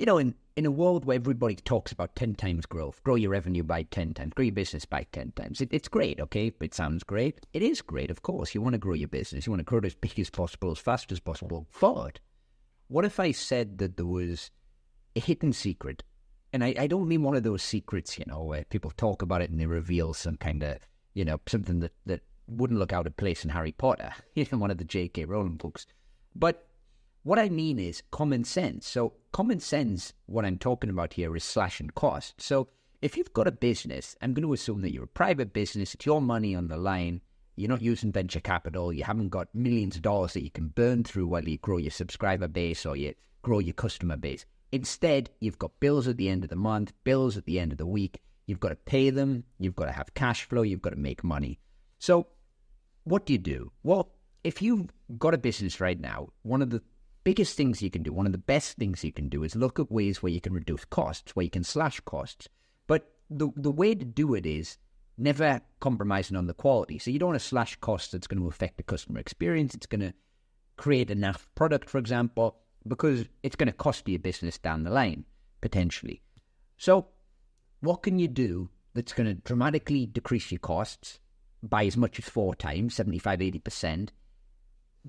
in a world where everybody talks about 10 times growth, grow your revenue by 10 times, grow your business by 10 times. It's great, okay? It sounds great. It is great, of course. You want to grow your business. You want to grow it as big as possible, as fast as possible. But what if I said that there was a hidden secret? And I don't mean one of those secrets, where people talk about it and they reveal some kind of, something that wouldn't look out of place in Harry Potter, one of the J.K. Rowling books. But what I mean is common sense. So common sense, what I'm talking about here is slashing costs. So if you've got a business, I'm going to assume that you're a private business, it's your money on the line, you're not using venture capital, you haven't got millions of dollars that you can burn through while you grow your subscriber base or you grow your customer base. Instead, you've got bills at the end of the month, bills at the end of the week, you've got to pay them, you've got to have cash flow, you've got to make money. So what do? Well, if you've got a business right now, one of the biggest things you can do, one of the best things you can do is look at ways where you can reduce costs, where you can slash costs. But the way to do it is never compromising on the quality. So you don't want to slash costs that's going to affect the customer experience. It's going to create a naff product, for example, because it's going to cost you a business down the line, potentially. So what can you do that's going to dramatically decrease your costs by as much as 4 times, 75, 80%,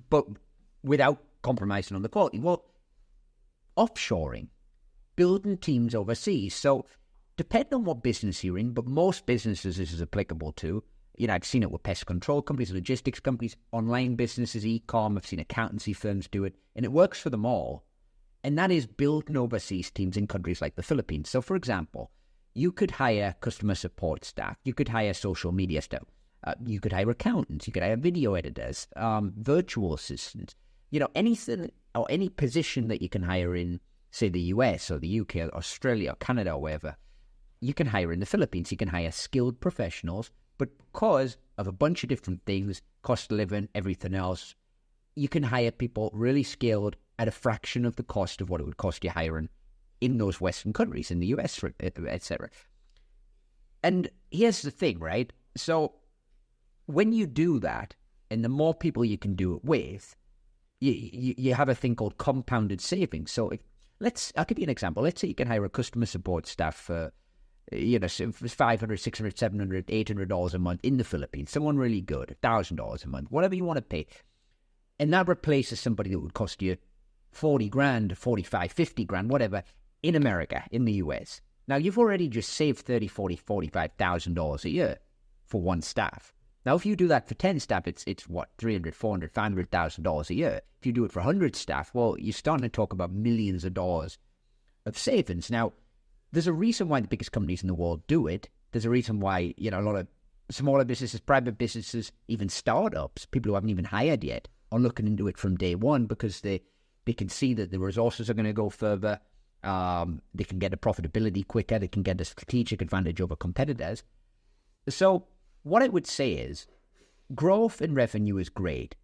but without compromising on the quality? Well, offshoring, building teams overseas. So depending on what business you're in, but most businesses this is applicable to. I've seen it with pest control companies, logistics companies, online businesses, e-com. I've seen accountancy firms do it, and it works for them all. And that is building overseas teams in countries like the Philippines. So, for example, you could hire customer support staff. You could hire social media staff. You could hire accountants. You could hire video editors, virtual assistants. Anything or any position that you can hire in, say, the US or the UK or Australia or Canada or wherever, you can hire in the Philippines. You can hire skilled professionals, but because of a bunch of different things, cost of living, everything else, you can hire people really skilled at a fraction of the cost of what it would cost you hiring in those Western countries, in the US, etc. And here's the thing, right? So when you do that, and the more people you can do it with, you have a thing called compounded savings. So I'll give you an example. Let's say you can hire a customer support staff for, $500, $600, $700, $800 a month in the Philippines. Someone really good, $1,000 a month, whatever you want to pay. And that replaces somebody that would cost you 40 grand, 45, 50 grand, whatever, in America, in the US. Now, you've already just saved 30, 40, $45,000 a year for one staff. Now, if you do that for 10 staff, it's what, $300, $400, $500,000 a year. If you do it for 100 staff, well, you're starting to talk about millions of dollars of savings. Now, there's a reason why the biggest companies in the world do it. There's a reason why, a lot of smaller businesses, private businesses, even startups, people who haven't even hired yet, are looking into it from day one because they can see that the resources are going to go further. They can get a profitability quicker. They can get a strategic advantage over competitors. So what I would say is growth in revenue is great.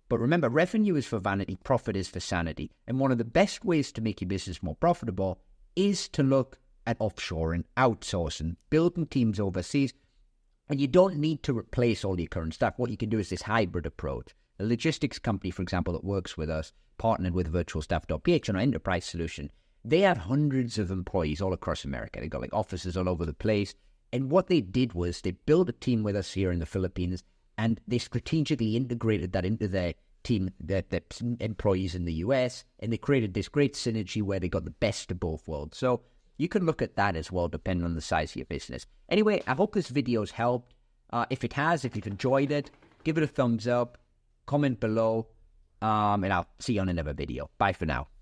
But remember, revenue is for vanity, profit is for sanity. And one of the best ways to make your business more profitable is to look at offshoring, outsourcing, building teams overseas. And you don't need to replace all your current staff. What you can do is this hybrid approach. A logistics company, for example, that works with us, partnered with virtualstaff.ph on our enterprise solution. They have hundreds of employees all across America. They've got offices all over the place. And what they did was they built a team with us here in the Philippines, and they strategically integrated that into their team, their employees in the US, and they created this great synergy where they got the best of both worlds. So you can look at that as well, depending on the size of your business. Anyway, I hope this video's helped. If it has, if you've enjoyed it, give it a thumbs up, comment below, and I'll see you on another video. Bye for now.